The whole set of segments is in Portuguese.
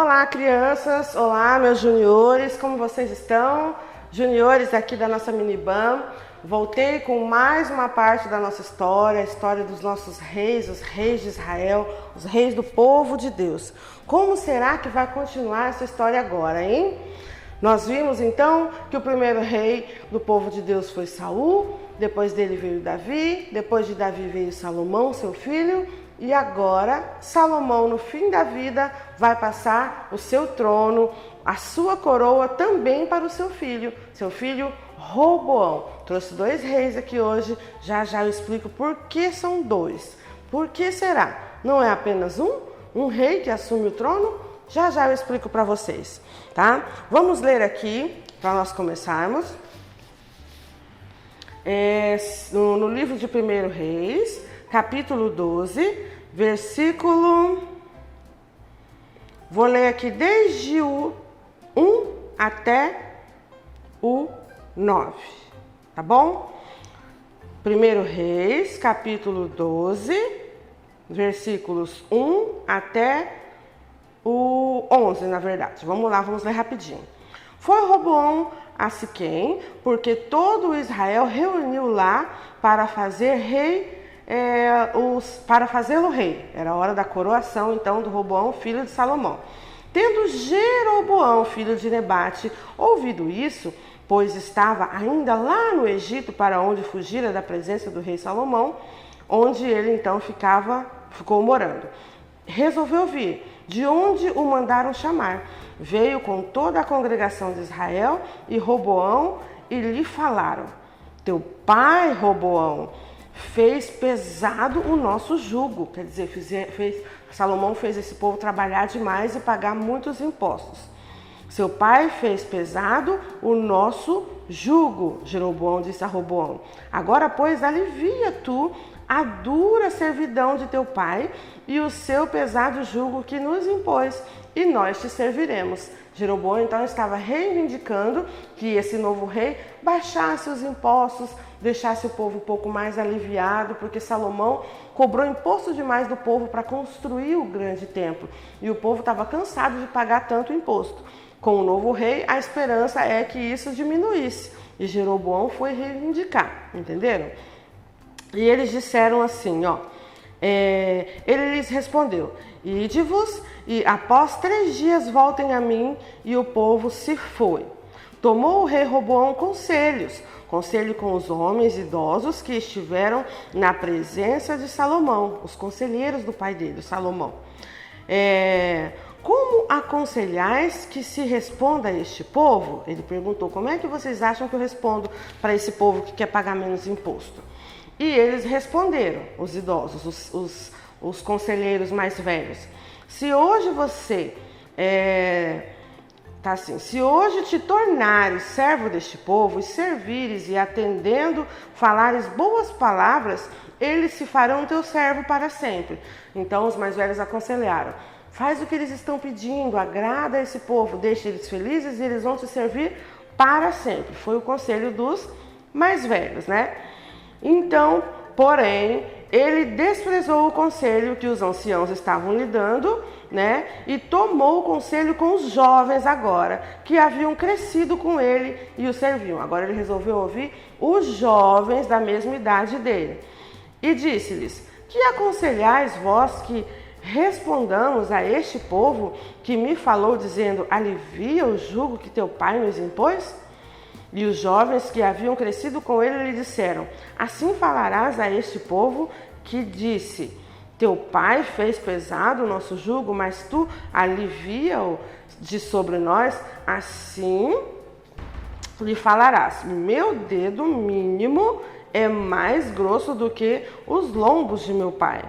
Olá, crianças! Olá, meus juniores! Como vocês estão? Juniores aqui da nossa Minibam. Voltei com mais uma parte da nossa história, a história dos nossos reis, os reis de Israel, os reis do povo de Deus. Como será que vai continuar essa história agora, hein? Nós vimos então que o primeiro rei do povo de Deus foi Saul, depois dele veio Davi, depois de Davi veio Salomão, seu filho, e agora Salomão, no fim da vida, vai passar o seu trono, a sua coroa também para o seu filho Roboão. Trouxe dois reis aqui hoje, já eu explico por que são dois. Por que será? Não é apenas um rei que assume o trono? Já eu explico para vocês, tá? Vamos ler aqui, para nós começarmos. No livro de 1 Reis, capítulo 12, versículo... Vou ler aqui desde o 1 até o 9, tá bom? 1 Reis, capítulo 12, versículos 1 até o 11, na verdade. Vamos lá, vamos ler rapidinho. Foi Roboão a Siquém, porque todo Israel reuniu lá para fazer fazê-lo rei. Era a hora da coroação, então, do Roboão, filho de Salomão. Tendo Jeroboão, filho de Nebate, ouvido isso, pois estava ainda lá no Egito, para onde fugira da presença do rei Salomão, onde ele então ficou morando. Resolveu vir, de onde o mandaram chamar. Veio com toda a congregação de Israel e Roboão e lhe falaram: teu pai, Roboão, fez pesado o nosso jugo. Quer dizer, Salomão fez esse povo trabalhar demais e pagar muitos impostos. Seu pai fez pesado o nosso jugo, Jeroboão disse a Roboão. Agora, pois, alivia tu a dura servidão de teu pai e o seu pesado jugo que nos impôs, e nós te serviremos. Jeroboão então estava reivindicando que esse novo rei baixasse os impostos, deixasse o povo um pouco mais aliviado, porque Salomão cobrou imposto demais do povo para construir o grande templo, e o povo estava cansado de pagar tanto imposto. Com o novo rei, a esperança é que isso diminuísse, e Jeroboão foi reivindicar, entenderam? E eles disseram assim, ele lhes respondeu: ide-vos, e após 3 dias voltem a mim. E o povo se foi. Tomou o rei Roboão conselho com os homens idosos que estiveram na presença de Salomão, os conselheiros do pai dele, Salomão. Como aconselhais que se responda a este povo? Ele perguntou: como é que vocês acham que eu respondo para esse povo que quer pagar menos imposto? E eles responderam, os idosos, os conselheiros mais velhos: se hoje você se hoje te tornares servo deste povo e servires e atendendo, falares boas palavras, eles se farão teu servo para sempre. Então os mais velhos aconselharam: faz o que eles estão pedindo, agrada esse povo, deixa eles felizes e eles vão te servir para sempre. Foi o conselho dos mais velhos, né? Então, porém, ele desprezou o conselho que os anciãos estavam lhe dando, né? E tomou o conselho com os jovens agora, que haviam crescido com ele e o serviam. Agora ele resolveu ouvir os jovens da mesma idade dele. E disse-lhes: que aconselhais vós que respondamos a este povo que me falou, dizendo: alivia o jugo que teu pai nos impôs? E os jovens que haviam crescido com ele lhe disseram: assim falarás a este povo que disse: teu pai fez pesado o nosso jugo, mas tu alivia-o de sobre nós. Assim lhe falarás: meu dedo mínimo é mais grosso do que os lombos de meu pai.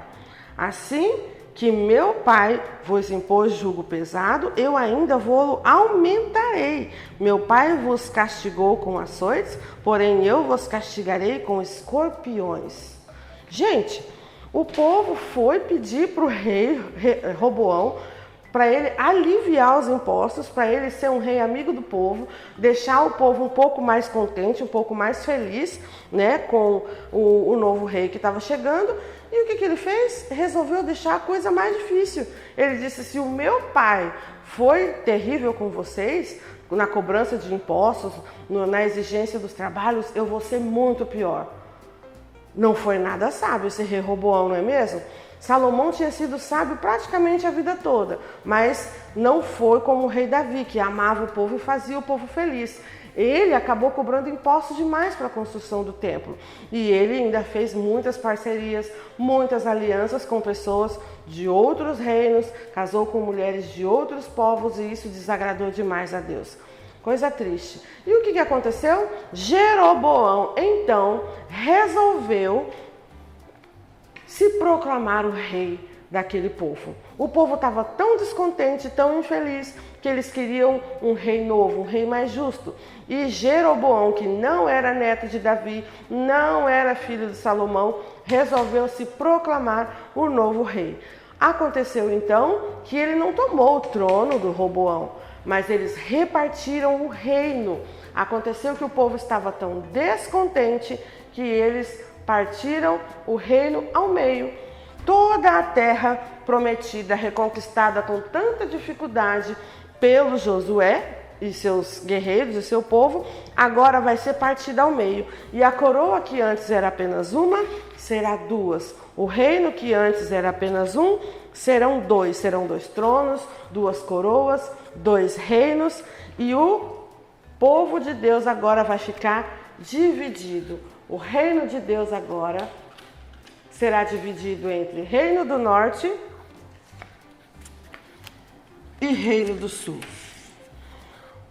Assim que meu pai vos impôs jugo pesado, eu ainda vou aumentarei. Meu pai vos castigou com açoites, porém eu vos castigarei com escorpiões. Gente, o povo foi pedir para o rei Roboão para ele aliviar os impostos, para ele ser um rei amigo do povo, deixar o povo um pouco mais contente, um pouco mais feliz, né, com o novo rei que estava chegando. E o que ele fez? Resolveu deixar a coisa mais difícil. Ele disse: se o meu pai foi terrível com vocês, na cobrança de impostos, na exigência dos trabalhos, eu vou ser muito pior. Não foi nada sábio esse rei Roboão, não é mesmo? Salomão tinha sido sábio praticamente a vida toda, mas não foi como o rei Davi, que amava o povo e fazia o povo feliz. Ele acabou cobrando impostos demais para a construção do templo. E ele ainda fez muitas parcerias, muitas alianças com pessoas de outros reinos, casou com mulheres de outros povos e isso desagradou demais a Deus. Coisa triste. E o que aconteceu? Jeroboão, então, resolveu se proclamar o rei daquele povo. O povo estava tão descontente, tão infeliz, que eles queriam um rei novo, um rei mais justo. E Jeroboão, que não era neto de Davi, não era filho de Salomão, resolveu se proclamar o novo rei. Aconteceu então que ele não tomou o trono do Roboão, mas eles repartiram o reino. Aconteceu que o povo estava tão descontente que eles partiram o reino ao meio. Toda a terra prometida, reconquistada com tanta dificuldade pelo Josué e seus guerreiros e seu povo, agora vai ser partida ao meio. E a coroa que antes era apenas uma, será duas. O reino que antes era apenas um, serão dois tronos, duas coroas, dois reinos, e o povo de Deus agora vai ficar dividido. O reino de Deus agora será dividido entre Reino do Norte e Reino do Sul,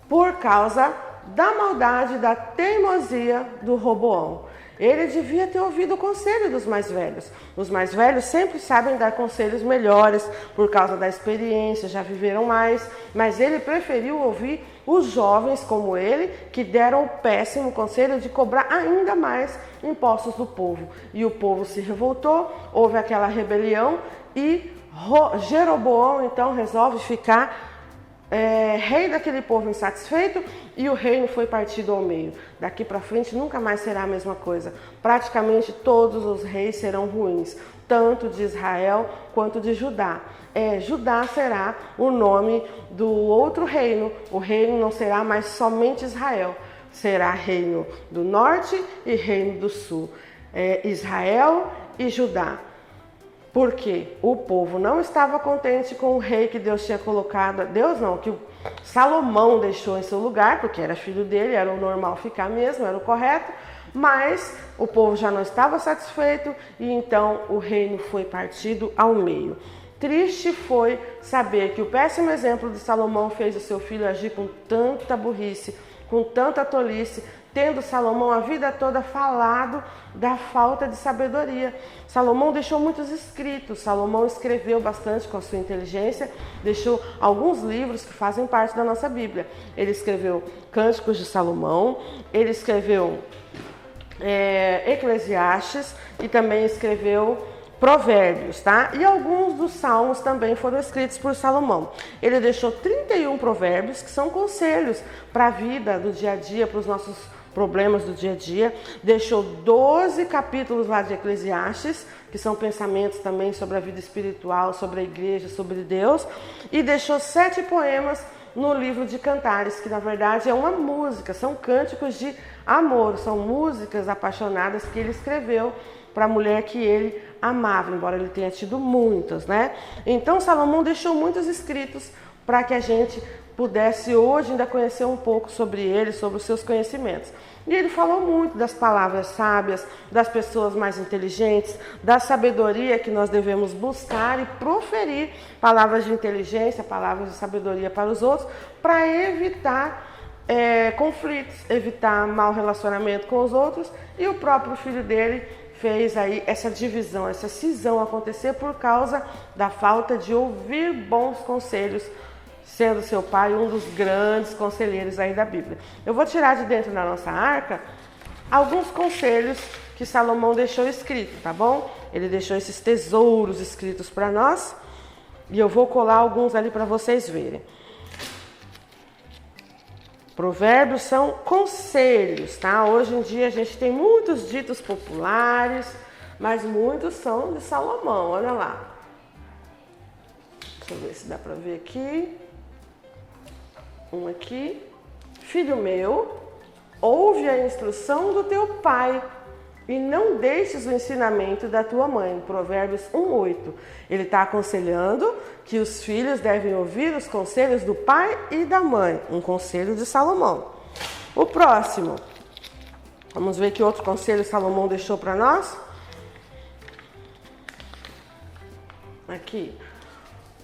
por causa da maldade, da teimosia do Roboão. Ele devia ter ouvido o conselho dos mais velhos. Os mais velhos sempre sabem dar conselhos melhores por causa da experiência, já viveram mais, mas ele preferiu ouvir os jovens como ele, que deram o péssimo conselho de cobrar ainda mais impostos do povo. E o povo se revoltou, houve aquela rebelião e Jeroboão então resolve ficar rei daquele povo insatisfeito e o reino foi partido ao meio. Daqui para frente nunca mais será a mesma coisa. Praticamente todos os reis serão ruins, tanto de Israel quanto de Judá. Judá será o nome do outro reino. O reino não será mais somente Israel, será reino do norte e reino do sul. Israel e Judá. Porque o povo não estava contente com o rei que Deus tinha colocado, Deus não, que Salomão deixou em seu lugar, porque era filho dele, era o normal ficar mesmo, era o correto, mas o povo já não estava satisfeito e então o reino foi partido ao meio. Triste foi saber que o péssimo exemplo de Salomão fez o seu filho agir com tanta burrice, com tanta tolice, tendo Salomão a vida toda falado da falta de sabedoria. Salomão deixou muitos escritos, Salomão escreveu bastante com a sua inteligência, deixou alguns livros que fazem parte da nossa Bíblia. Ele escreveu Cânticos de Salomão, ele escreveu Eclesiastes e também escreveu Provérbios, tá? E alguns dos salmos também foram escritos por Salomão. Ele deixou 31 provérbios, que são conselhos para a vida do dia a dia, para os nossos problemas do dia a dia. Deixou 12 capítulos lá de Eclesiastes, que são pensamentos também sobre a vida espiritual, sobre a igreja, sobre Deus. E deixou 7 poemas no livro de Cantares, que na verdade é uma música, são cânticos de amor, são músicas apaixonadas que ele escreveu para a mulher que ele amava, embora ele tenha tido muitas, né? Então Salomão deixou muitos escritos para que a gente pudesse hoje ainda conhecer um pouco sobre ele, sobre os seus conhecimentos. E ele falou muito das palavras sábias, das pessoas mais inteligentes, da sabedoria que nós devemos buscar e proferir palavras de inteligência, palavras de sabedoria para os outros, para evitar conflitos, evitar mau relacionamento com os outros. E o próprio filho dele fez aí essa divisão, essa cisão acontecer por causa da falta de ouvir bons conselhos, sendo seu pai um dos grandes conselheiros aí da Bíblia. Eu vou tirar de dentro da nossa arca alguns conselhos que Salomão deixou escrito, tá bom? Ele deixou esses tesouros escritos para nós e eu vou colar alguns ali para vocês verem. Provérbios são conselhos, tá? Hoje em dia a gente tem muitos ditos populares, mas muitos são de Salomão, olha lá. Deixa eu ver se dá para ver aqui. Um aqui. Filho meu, ouve a instrução do teu pai e não deixes o ensinamento da tua mãe. Provérbios 1:8. Ele está aconselhando que os filhos devem ouvir os conselhos do pai e da mãe. Um conselho de Salomão. O próximo. Vamos ver que outro conselho Salomão deixou para nós. Aqui.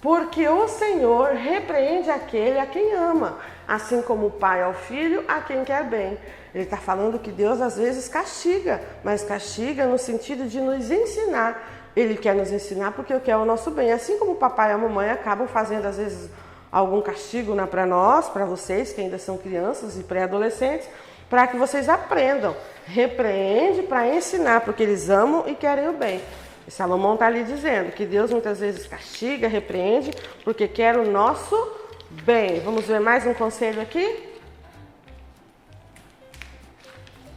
Porque o Senhor repreende aquele a quem ama, assim como o pai ao filho a quem quer bem. Ele está falando que Deus às vezes castiga, mas castiga no sentido de nos ensinar. Ele quer nos ensinar porque quer o nosso bem. Assim como o papai e a mamãe acabam fazendo às vezes algum castigo para nós, para vocês que ainda são crianças e pré-adolescentes, para que vocês aprendam. Repreende para ensinar, porque eles amam e querem o bem. E Salomão está ali dizendo que Deus muitas vezes castiga, repreende, porque quer o nosso bem. Vamos ver mais um conselho aqui?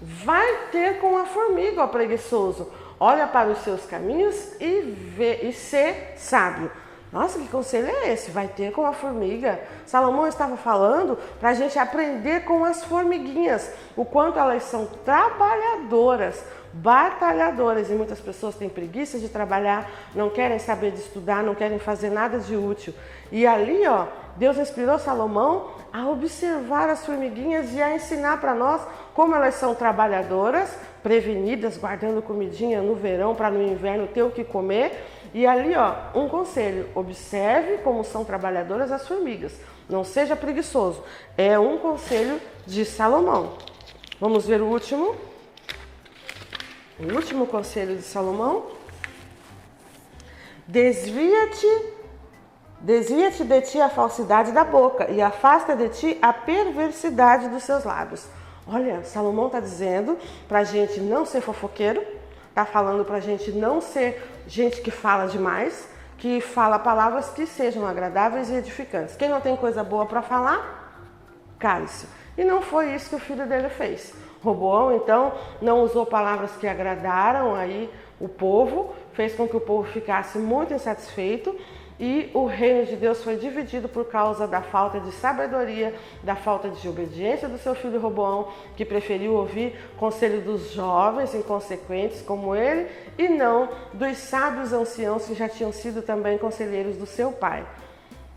Vai ter com a formiga, ó preguiçoso. Olha para os seus caminhos e ser sábio. Nossa, que conselho é esse? Vai ter com a formiga. Salomão estava falando para a gente aprender com as formiguinhas, o quanto elas são trabalhadoras, batalhadoras, e muitas pessoas têm preguiça de trabalhar, não querem saber de estudar, não querem fazer nada de útil. E ali, ó, Deus inspirou Salomão a observar as formiguinhas e a ensinar para nós como elas são trabalhadoras, prevenidas, guardando comidinha no verão para no inverno ter o que comer. E ali, ó, um conselho: observe como são trabalhadoras as formigas. Não seja preguiçoso. É um conselho de Salomão. Vamos ver o último. O último conselho de Salomão. Desvia-te de ti a falsidade da boca e afasta de ti a perversidade dos seus lábios. Olha, Salomão está dizendo para a gente não ser fofoqueiro, está falando para a gente não ser gente que fala demais, que fala palavras que sejam agradáveis e edificantes. Quem não tem coisa boa para falar, cale-se. E não foi isso que o filho dele fez. Roboão, então, não usou palavras que agradaram aí o povo, fez com que o povo ficasse muito insatisfeito, e o reino de Deus foi dividido por causa da falta de sabedoria, da falta de obediência do seu filho Roboão, que preferiu ouvir conselho dos jovens inconsequentes como ele, e não dos sábios anciãos que já tinham sido também conselheiros do seu pai.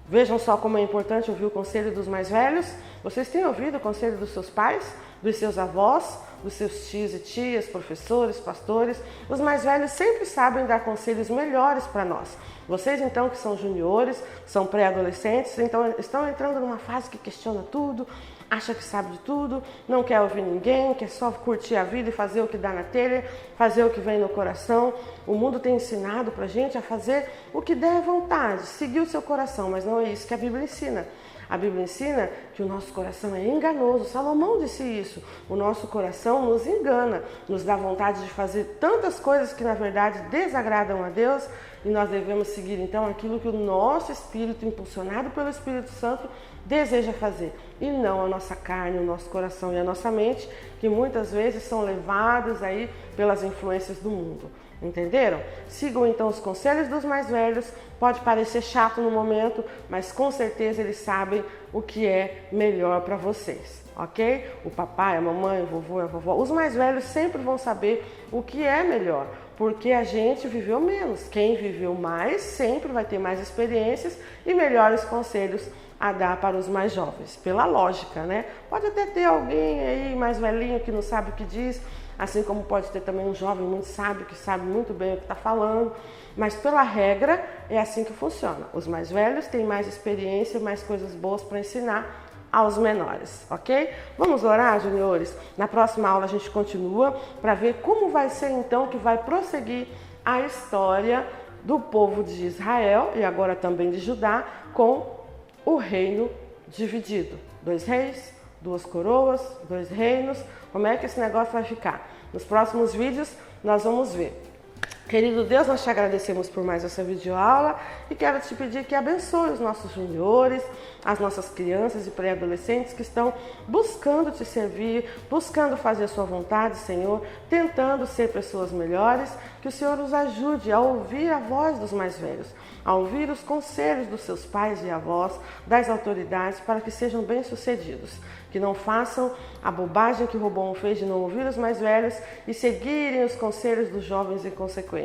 Vejam só como é importante ouvir o conselho dos mais velhos. Vocês têm ouvido o conselho dos seus pais, dos seus avós, dos seus tios e tias, professores, pastores? Os mais velhos sempre sabem dar conselhos melhores para nós. Vocês, então, que são juniores, são pré-adolescentes, então estão entrando numa fase que questiona tudo, acha que sabe de tudo, não quer ouvir ninguém, quer só curtir a vida e fazer o que dá na telha, fazer o que vem no coração. O mundo tem ensinado para a gente a fazer o que der vontade, seguir o seu coração, mas não é isso que a Bíblia ensina. A Bíblia ensina que o nosso coração é enganoso. Salomão disse isso. O nosso coração nos engana, nos dá vontade de fazer tantas coisas que na verdade desagradam a Deus, e nós devemos seguir então aquilo que o nosso espírito, impulsionado pelo Espírito Santo, deseja fazer, e não a nossa carne, o nosso coração e a nossa mente, que muitas vezes são levados aí pelas influências do mundo. Entenderam? Sigam então os conselhos dos mais velhos. Pode parecer chato no momento, mas com certeza eles sabem o que é melhor para vocês, ok? O papai, a mamãe, o vovô, a vovó, os mais velhos sempre vão saber o que é melhor, porque a gente viveu menos. Quem viveu mais sempre vai ter mais experiências e melhores conselhos a dar para os mais jovens, pela lógica, né? Pode até ter alguém aí mais velhinho que não sabe o que diz, assim como pode ter também um jovem muito sábio que sabe muito bem o que está falando, mas pela regra é assim que funciona. Os mais velhos têm mais experiência, mais coisas boas para ensinar aos menores, ok? Vamos orar, juniores? Na próxima aula a gente continua para ver como vai ser então que vai prosseguir a história do povo de Israel e agora também de Judá com o reino dividido. 2 reis, 2 coroas, 2 reinos. Como é que esse negócio vai ficar? Nos próximos vídeos nós vamos ver. Querido Deus, nós te agradecemos por mais essa videoaula e quero te pedir que abençoe os nossos juniores, as nossas crianças e pré-adolescentes que estão buscando te servir, buscando fazer a sua vontade, Senhor, tentando ser pessoas melhores, que o Senhor os ajude a ouvir a voz dos mais velhos, a ouvir os conselhos dos seus pais e avós, das autoridades, para que sejam bem-sucedidos, que não façam a bobagem que o Roboão fez de não ouvir os mais velhos e seguirem os conselhos dos jovens inconsequentes.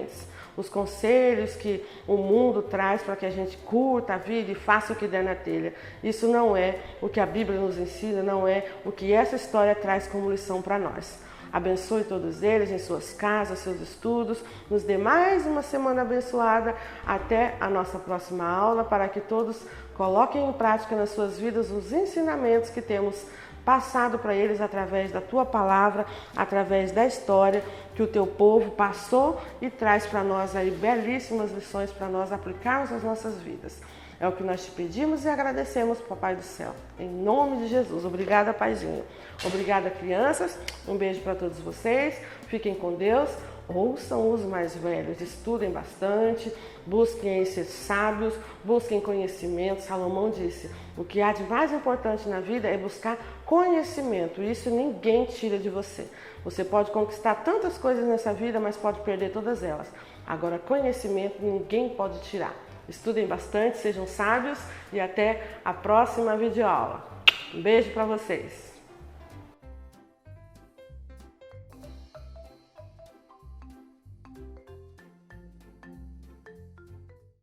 Os conselhos que o mundo traz para que a gente curta a vida e faça o que der na telha. Isso não é o que a Bíblia nos ensina, não é o que essa história traz como lição para nós. Abençoe todos eles em suas casas, seus estudos. Nos dê mais uma semana abençoada até a nossa próxima aula, para que todos coloquem em prática nas suas vidas os ensinamentos que temos passado para eles através da tua palavra, através da história que o teu povo passou e traz para nós aí belíssimas lições para nós aplicarmos nas nossas vidas. É o que nós te pedimos e agradecemos, Papai do Céu. Em nome de Jesus. Obrigada, Paizinho. Obrigada, crianças. Um beijo para todos vocês. Fiquem com Deus. Ouçam os mais velhos. Estudem bastante. Busquem ser sábios. Busquem conhecimento. Salomão disse, o que há de mais importante na vida é buscar conhecimento. Isso ninguém tira de você. Você pode conquistar tantas coisas nessa vida, mas pode perder todas elas. Agora, conhecimento ninguém pode tirar. Estudem bastante, sejam sábios e até a próxima videoaula. Um beijo para vocês!